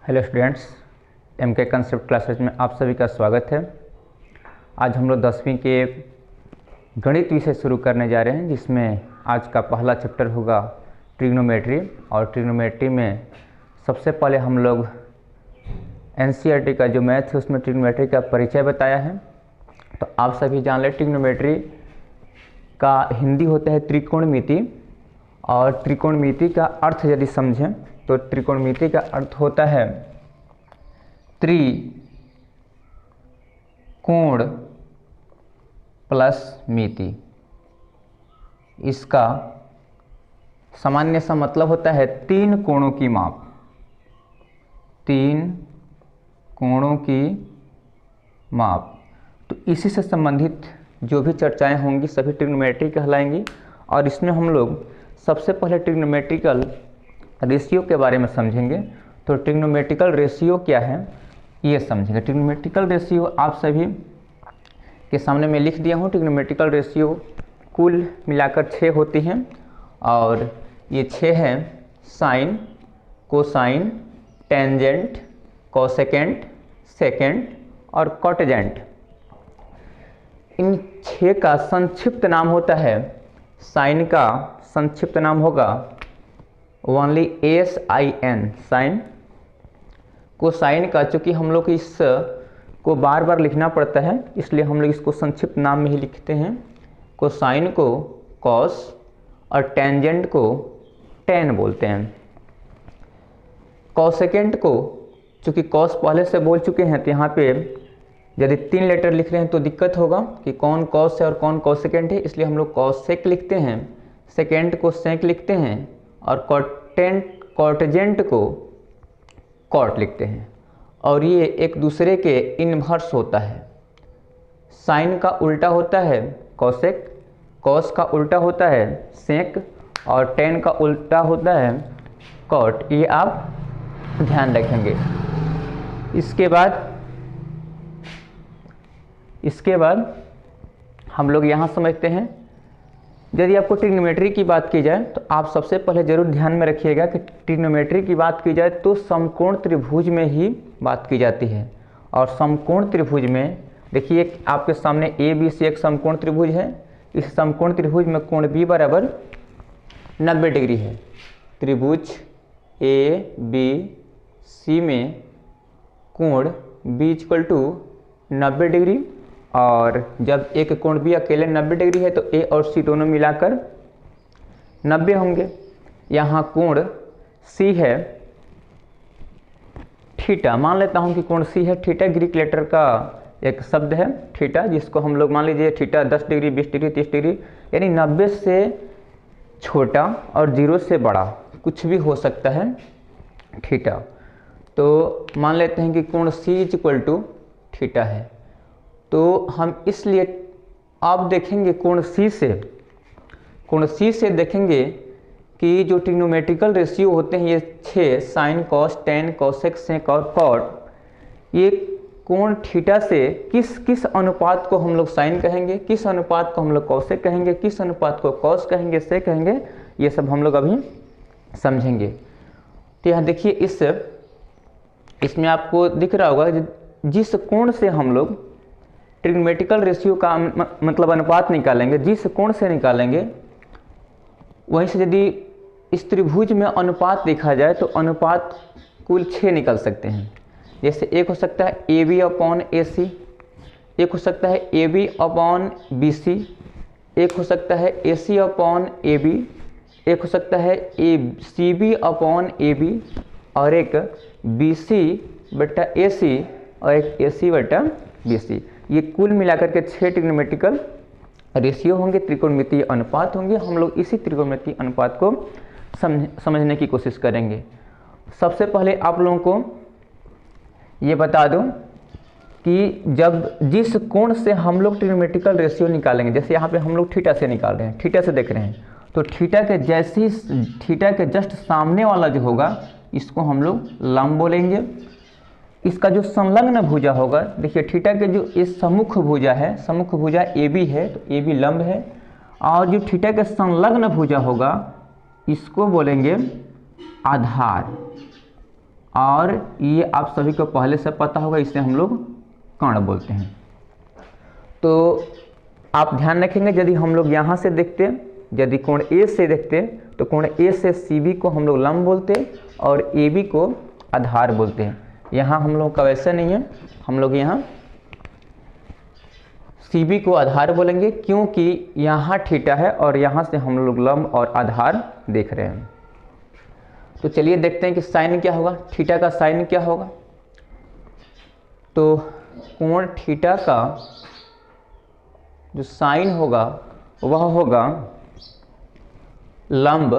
Hello students, MK concept classes में आप सभी का स्वागत है। आज हम लोग 10वीं के गणित विषय शुरू करने जा रहे हैं, जिसमें आज का पहला चैप्टर होगा ट्रिग्नोमेट्री। और ट्रिग्नोमेट्री में सबसे पहले हम लोग एनसीईआरटी का जो मैथ है उसमें ट्रिग्नोमेट्री का परिचय बताया है। तो आप सभी जान लें, ट्रिग्नोमेट्री का हिंदी होता है त्रिकोणमिति। और त्रिकोणमिति का अर्थ यदि समझें तो त्रिकोणमिति का अर्थ होता है त्रिकोण प्लस मिति। इसका सामान्य सा मतलब होता है तीन कोणों की माप, तीन कोणों की माप। तो इसी से संबंधित जो भी चर्चाएं होंगी सभी ट्रिग्नोमेट्री कहलाएंगी। और इसमें हम लोग सबसे पहले ट्रिग्नोमेट्रिकल रेशियो के बारे में समझेंगे। तो ट्रिग्नोमेट्रिकल रेशियो क्या है ये समझेंगे। ट्रिग्नोमेट्रिकल रेशियो आप सभी के सामने मैं लिख दिया हूँ। ट्रिग्नोमेट्रिकल रेशियो कुल मिलाकर 6 होती हैं, और ये 6 हैं sine, cosine, tangent, cosecant, secant और कॉटेजेंट। इन 6 का संक्षिप्त नाम होता है, साइन का संक्षिप्त नाम होगा ओनली SIN, साइन। कोसाइन का चूँकि हम लोग इस को बार बार लिखना पड़ता है, इसलिए हम लोग इसको संक्षिप्त नाम में ही लिखते हैं। कोसाइन को कॉस और टेंजेंट को टेन बोलते हैं। कॉसेकेंट को चूँकि कॉस पहले से बोल चुके हैं, तो यहाँ पे यदि 3 लेटर लिख रहे हैं तो दिक्कत होगा कि कौन कॉस है और कौन कॉसेकेंट है, इसलिए हम लोग कॉसेक लिखते हैं, सेकेंड को सेक लिखते हैं और कॉटेजेंट को कॉट लिखते हैं। और ये एक दूसरे के इन्वर्स होता है। साइन का उल्टा होता है कॉसेक, कॉस का उल्टा होता है सेक और टेन का उल्टा होता है कॉट। ये आप ध्यान रखेंगे। इसके बाद हम लोग यहाँ समझते हैं, यदि आपको ट्रिग्नोमेट्री की बात की जाए तो आप सबसे पहले जरूर ध्यान में रखिएगा कि ट्रिग्नोमेट्री की बात की जाए तो समकोण त्रिभुज में ही बात की जाती है। और समकोण त्रिभुज में देखिए आपके सामने ABC एक समकोण त्रिभुज है। इस समकोण त्रिभुज में कोण B बराबर 90 डिग्री है। त्रिभुज ABC में कोण B = 90 डिग्री। और जब एक कोण B अकेले 90 डिग्री है तो A और C दोनों मिलाकर 90 होंगे। यहाँ कोण C है थीटा, मान लेता हूँ कि कोण C है थीटा। ग्रीक लेटर का एक शब्द है थीटा, जिसको हम लोग मान लीजिए थीटा 10 डिग्री, 20 डिग्री, 30 डिग्री, यानी 90 से छोटा और 0 से बड़ा कुछ भी हो सकता है थीटा। तो मान लेते हैं कि कोण C = थीटा है। तो हम इसलिए आप देखेंगे कोण C से देखेंगे कि जो ट्रिग्नोमेट्रिकल रेशियो होते हैं ये 6 साइन, कॉस, टेन, कोसेक, सेक और कॉट, ये कोण थीटा से किस अनुपात को हम लोग साइन कहेंगे, किस अनुपात को हम लोग कॉसेक कहेंगे, किस अनुपात को कॉस कहेंगे, सेक कहेंगे, ये सब हम लोग अभी समझेंगे। तो यहाँ देखिए इसमें आपको दिख रहा होगा जिस कोण से हम लोग ट्रिग्नोमेट्रिकल रेशियो का मतलब अनुपात निकालेंगे, जिस कोण से निकालेंगे वहीं से यदि इस त्रिभुज में अनुपात देखा जाए तो अनुपात कुल 6 निकल सकते हैं। जैसे एक हो सकता है AB/AC, एक हो सकता है AB/BC, एक हो सकता है AC/AB, एक हो सकता है CB/AB और एक BC/AC और एक AC/BC। ये कुल मिलाकर के 6 ट्रिग्नोमेट्रिकल रेशियो होंगे, त्रिकोणमितीय अनुपात होंगे। हम लोग इसी त्रिकोणमितीय अनुपात को समझने की कोशिश करेंगे। सबसे पहले आप लोगों को ये बता दूं कि जिस कोण से हम लोग ट्रिग्नोमेट्रिकल रेशियो निकालेंगे, जैसे यहाँ पे हम लोग थीटा से निकाल रहे हैं, थीटा से देख रहे हैं, तो थीटा के जस्ट सामने वाला जो होगा इसको हम लोग लंब बोलेंगे। इसका जो संलग्न भुजा होगा, देखिए थीटा के जो इस सम्मुख भुजा है, सम्मुख भुजा AB है तो AB लंब है। और जो थीटा के संलग्न भुजा होगा इसको बोलेंगे आधार। और ये आप सभी को पहले से पता होगा, इसे हम लोग कर्ण बोलते हैं। तो आप ध्यान रखेंगे, यदि हम लोग यहाँ से देखते हैं, यदि कोण ए से देखते हैं तो कोण ए से सी बी को हम लोग लंब बोलते हैं और ए बी को आधार बोलते हैं। यहाँ हम लोग का वैसा नहीं है, हम लोग यहाँ सी बी को आधार बोलेंगे क्योंकि यहाँ थीटा है और यहाँ से हम लोग लंब और आधार देख रहे हैं। तो चलिए देखते हैं कि साइन क्या होगा, थीटा का साइन क्या होगा। तो कोण थीटा का जो साइन होगा वह होगा लंब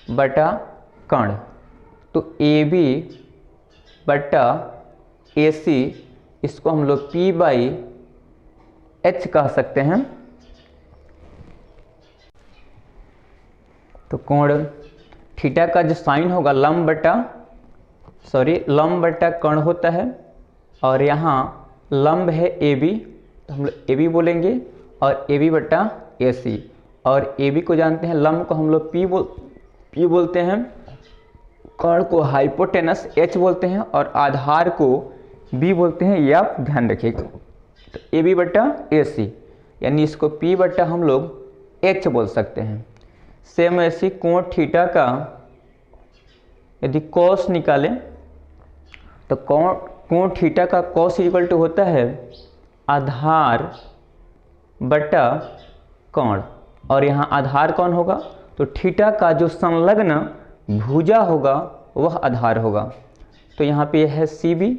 बटा कर्ण। तो ए बी बटा ए सी, इसको हम लोग पी बाई एच कह सकते हैं। तो कोण थीटा का जो साइन होगा लंब बटा कर्ण होता है और यहाँ लंब है ए बी, तो हम लोग ए बी बोलेंगे और ए बी बटा ए सी, और ए बी को जानते हैं, लंब को हम लोग पी बोलते हैं, कर्ण को हाइपोटेनस एच बोलते हैं और आधार को बी बोलते हैं, ये आप ध्यान रखिएगा। तो ए बी बटा ए सी, यानी इसको पी बटा हम लोग एच बोल सकते हैं। सेम ऐसी कोण थीटा का यदि कॉस निकालें तो कोण थीटा का कॉस इक्वल टू होता है आधार बटा कर्ण, और यहाँ आधार कौन होगा, तो थीटा का जो संलग्न भुजा होगा वह आधार होगा। तो यहाँ पे है सी बी,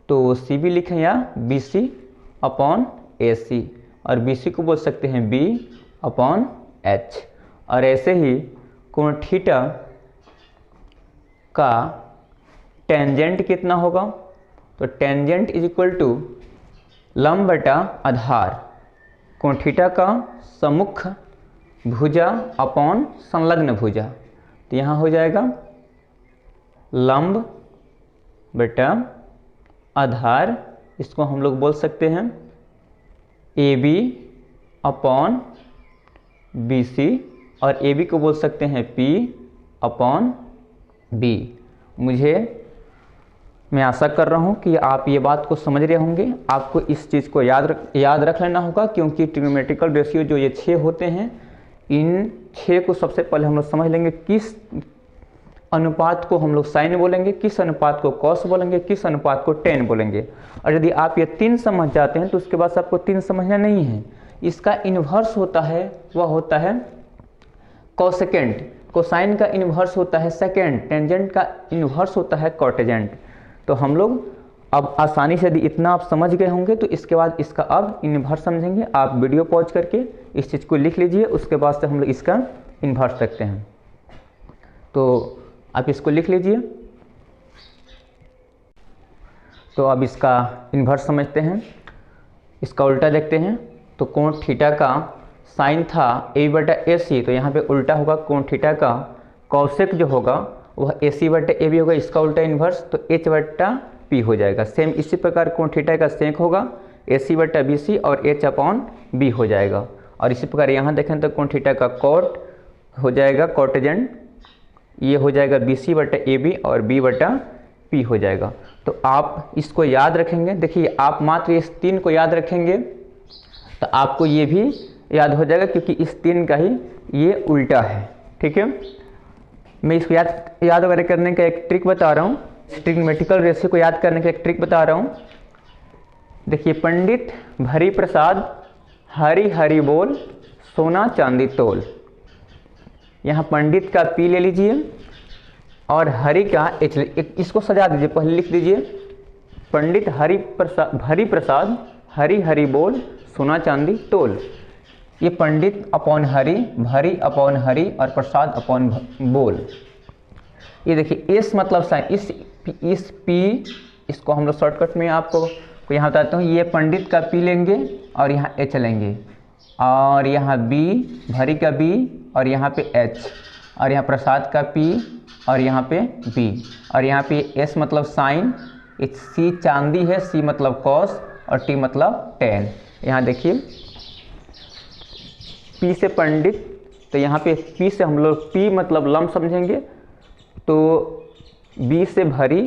तो सी बी लिखें या बी सी अपॉन ए सी, और बी सी को बोल सकते हैं बी अपॉन एच। और ऐसे ही कोण थीटा का टेंजेंट कितना होगा, तो टेंजेंट इज इक्वल टू लंब बटा आधार, कोण थीटा का सम्मुख भुजा अपॉन संलग्न भुजा। तो यहाँ हो जाएगा लंब बटा आधार, इसको हम लोग बोल सकते हैं A B upon B C, और ए बी को बोल सकते हैं पी अपॉन बी। मैं आशा कर रहा हूँ कि आप ये बात को समझ रहे होंगे। आपको इस चीज़ को याद रख लेना होगा, क्योंकि ट्रिग्नोमेट्रिकल रेशियो जो ये 6 होते हैं, इन 6 को सबसे पहले हम लोग समझ लेंगे किस अनुपात को हम लोग साइन बोलेंगे, किस अनुपात को कॉस बोलेंगे, किस अनुपात को टेन बोलेंगे। और यदि आप ये 3 समझ जाते हैं तो उसके बाद आपको 3 समझना नहीं है। इसका इन्वर्स होता है, वह होता है कोसेकेंट, कोसाइन का इन्वर्स होता है सेकेंड, टेंजेंट का इन्वर्स होता है कॉटेजेंट। तो हम लोग अब आसानी से यदि इतना आप समझ गए होंगे तो इसके बाद इसका अब इन्वर्स समझेंगे। आप वीडियो पॉज करके इस चीज़ को लिख लीजिए, उसके बाद से हम लोग इसका इन्वर्स रखते हैं। तो आप इसको लिख लीजिए। तो अब इसका इन्वर्स समझते हैं, इसका उल्टा देखते हैं। तो कोण थीटा का साइन था ए बटा ए सी, तो यहाँ पे उल्टा होगा, कोण थीटा का कॉसेक जो होगा वह ए सी बटा ए बी होगा, इसका उल्टा इन्वर्स, तो एच बटा पी हो जाएगा। सेम इसी प्रकार कोण थीटा का सेक होगा ए सी बटा बी सी और एच अपॉन बी हो जाएगा। और इसी प्रकार यहाँ देखें तो कोण थीटा का कॉट हो जाएगा कॉटेजेंट, ये हो जाएगा बी सी बटा ए बी और बी बटा पी हो जाएगा। तो आप इसको याद रखेंगे। देखिए आप मात्र इस 3 को याद रखेंगे तो आपको ये भी याद हो जाएगा, क्योंकि इस 3 का ही ये उल्टा है। ठीक है, मैं इसको याद वगैरह करने का एक ट्रिक बता रहा हूँ, ट्रिग्नोमेट्रिकल रेशियो को याद करने का एक ट्रिक बता रहा हूँ। देखिए, पंडित भरी प्रसाद हरी हरी बोल सोना चांदी तोल। यहाँ पंडित का पी ले लीजिए और हरि का एच, इसको सजा दीजिए, पहले लिख दीजिए पंडित भरी प्रसाद हरी हरी बोल सोना चांदी तोल। ये पंडित अपॉन हरि, भरी अपॉन हरि और प्रसाद अपॉन बोल। ये देखिए एस मतलब साइन, इस पी, इसको हम लोग शॉर्टकट में आपको यहाँ बताता हूँ। ये पंडित का पी लेंगे और यहाँ एच लेंगे, और यहाँ बी भरी का बी और यहाँ पे एच, और यहाँ प्रसाद का पी और यहाँ पे बी, और यहाँ पे एस मतलब साइन, सी चांदी है, सी मतलब कॉस और टी मतलब टेन। यहाँ देखिए पी से पंडित, तो यहाँ पे पी से हम लोग पी मतलब लंब समझेंगे, तो बी से भरी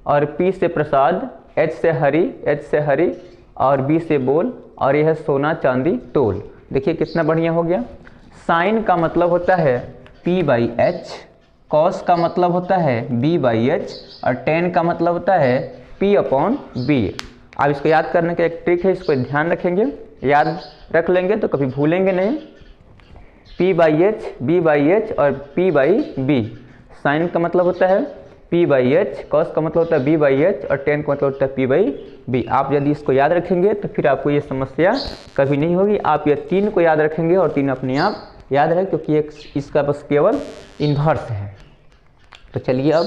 और P से प्रसाद, H से हरी और B से बोल, और यह है सोना चांदी तोल। देखिए कितना बढ़िया हो गया। साइन का मतलब होता है P/H, कॉस का मतलब होता है B/H और टेन का मतलब होता है P/B। अब इसको याद करने का एक ट्रिक है, इसको ध्यान रखेंगे, याद रख लेंगे तो कभी भूलेंगे नहीं। P/H, B/H और P/B। साइन का मतलब होता है P/H, कॉस का मतलब होता है B/H और टेन का मतलब होता है P/B। आप यदि इसको याद रखेंगे तो फिर आपको ये समस्या कभी नहीं होगी। आप ये तीन को याद रखेंगे और तीन अपने आप याद रहे, क्योंकि एक इसका बस केवल इन्वर्स है। तो चलिए अब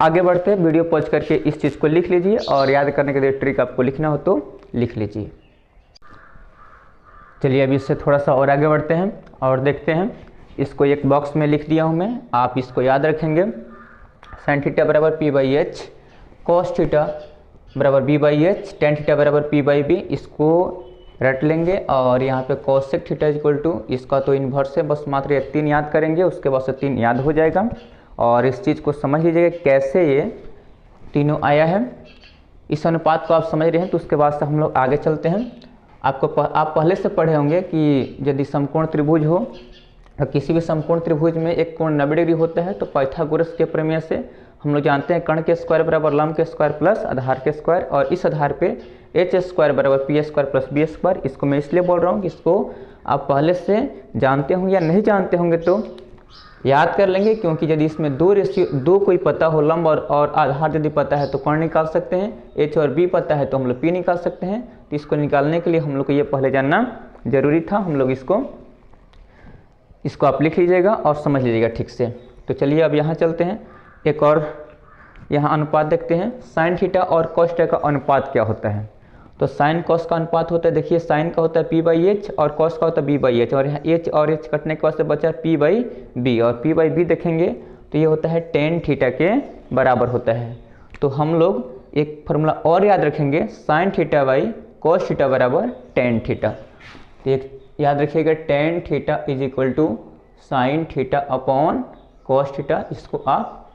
आगे बढ़ते हैं। वीडियो पॉज करके इस चीज़ को लिख लीजिए और याद करने के लिए ट्रिक आपको लिखना हो तो लिख लीजिए। चलिए अभी इससे थोड़ा सा और आगे बढ़ते हैं और देखते हैं। इसको एक बॉक्स में लिख दिया हूँ मैं, आप इसको याद रखेंगे। साइन थीटा बराबर P/H, कॉस थीटा बराबर B/H, टेन थीटा बराबर P/B। इसको रट लेंगे और यहाँ पे कॉसेक थीटा इक्वल टू, इसका तो इन्वर्स है, बस मात्र ये तीन याद करेंगे, उसके बाद से तीन याद हो जाएगा। और इस चीज़ को समझ लीजिएगा कैसे ये तीनों आया है। इस अनुपात को आप समझ रहे हैं तो उसके बाद से हम लोग आगे चलते हैं। आप पहले से पढ़े होंगे कि यदि समकोण त्रिभुज हो तो किसी भी समकोण त्रिभुज में एक कोण 90 डिग्री होता है, तो पाइथागोरस के प्रमेय से हम लोग जानते हैं कर्ण के स्क्वायर बराबर लंब के स्क्वायर प्लस आधार के स्क्वायर, और इस आधार पे एच स्क्वायर बराबर P square plus B square. इसको मैं इसलिए बोल रहा हूँ कि इसको आप पहले से जानते होंगे या नहीं जानते होंगे तो याद कर लेंगे, क्योंकि यदि इसमें दो कोई पता हो, लंब और आधार यदि पता है तो कर्ण निकाल सकते हैं, एच और बी पता है तो हम लोग पी निकाल सकते हैं। तो इसको निकालने के लिए हम लोग को ये पहले जानना जरूरी था। हम लोग इसको आप लिख लीजिएगा और समझ लीजिएगा ठीक से। तो चलिए अब यहाँ चलते हैं, एक और यहाँ अनुपात देखते हैं। साइन थीटा और कॉस थीटा का अनुपात क्या होता है? तो साइन कॉस का अनुपात होता है, देखिए साइन का होता है P/H और कॉस का होता है B/H, और यहाँ H और H कटने के बाद से बचा P/B, और P/B देखेंगे तो ये होता है टेन थीटा के बराबर होता है। तो हम लोग एक फॉर्मूला और याद रखेंगे, sine theta by cos theta बराबर टेन थीटा। तो एक याद रखिएगा, tan theta is equal to sine theta upon cos theta, इसको आप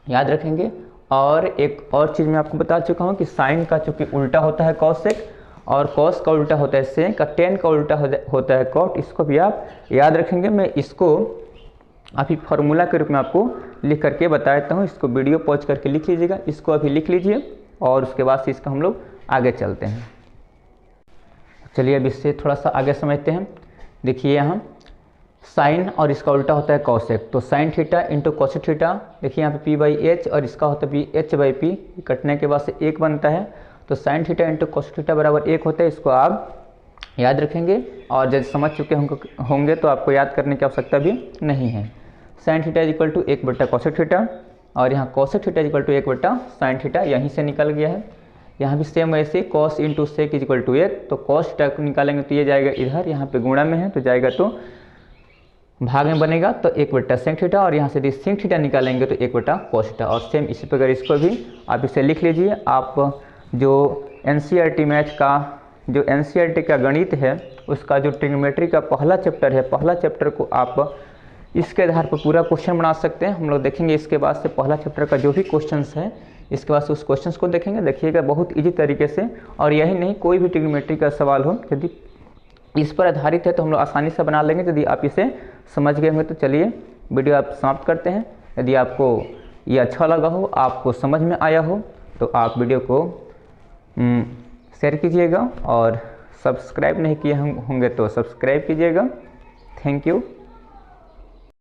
याद रखेंगे। और एक और चीज़ मैं आपको बता चुका हूँ कि साइन का चूँकि उल्टा होता है कॉसेक और कॉस का उल्टा होता है सेक, टेन का उल्टा होता है कॉट, इसको भी आप याद रखेंगे। मैं इसको अभी फार्मूला के रूप में आपको लिख करके बता देता हूँ, इसको वीडियो पॉज करके लिख लीजिएगा, इसको अभी लिख लीजिए और उसके बाद से इसका हम लोग आगे चलते हैं। चलिए अब इससे थोड़ा सा आगे समझते हैं। देखिए यहाँ साइन और इसका उल्टा होता है कॉसेक, तो sine theta into cosec theta, देखिए यहाँ पे P/H और इसका होता है H/P, कटने के बाद से एक बनता है, तो sine theta into cosec theta बराबर एक होता है। इसको आप याद रखेंगे और जब समझ चुके होंगे तो आपको याद करने की आवश्यकता भी नहीं है। साइन थीटा इक्वल टू 1/कॉसेक थीटा, और यहाँ कॉसेक थीटा इक्वल टू 1/साइन थीटा, यहीं से निकल गया है। यहाँ भी सेम वैसे cos into sec equal to 1, तो कॉस थीटा को निकालेंगे तो ये जाएगा इधर, यहाँ पे गुणा में है तो जाएगा तो भाग में बनेगा, तो 1/सेक थीटा, और यहाँ से यदि सेक थीटा निकालेंगे तो 1/कॉस थीटा। और सेम इसी प्रकार इसको भी आप इसे लिख लीजिए। आप जो NCERT मैथ का जो NCERT का गणित है उसका जो ट्रिग्नोमेट्री का पहला चैप्टर है, पहला चैप्टर को आप इसके आधार पर पूरा क्वेश्चन बना सकते हैं। हम लोग देखेंगे इसके बाद से पहला चैप्टर का जो भी क्वेश्चंस है इसके बाद से उस क्वेश्चंस को देखेंगे। देखिएगा बहुत इजी तरीके से, और यही नहीं कोई भी ट्रिग्नोमेट्री का सवाल हो यदि इस पर आधारित है तो हम लोग आसानी से बना लेंगे यदि आप इसे समझ गए होंगे। तो चलिए वीडियो आप समाप्त करते हैं। यदि आपको ये अच्छा लगा हो, आपको समझ में आया हो, तो आप वीडियो को शेयर कीजिएगा और सब्सक्राइब नहीं किए होंगे तो सब्सक्राइब कीजिएगा। Thank you.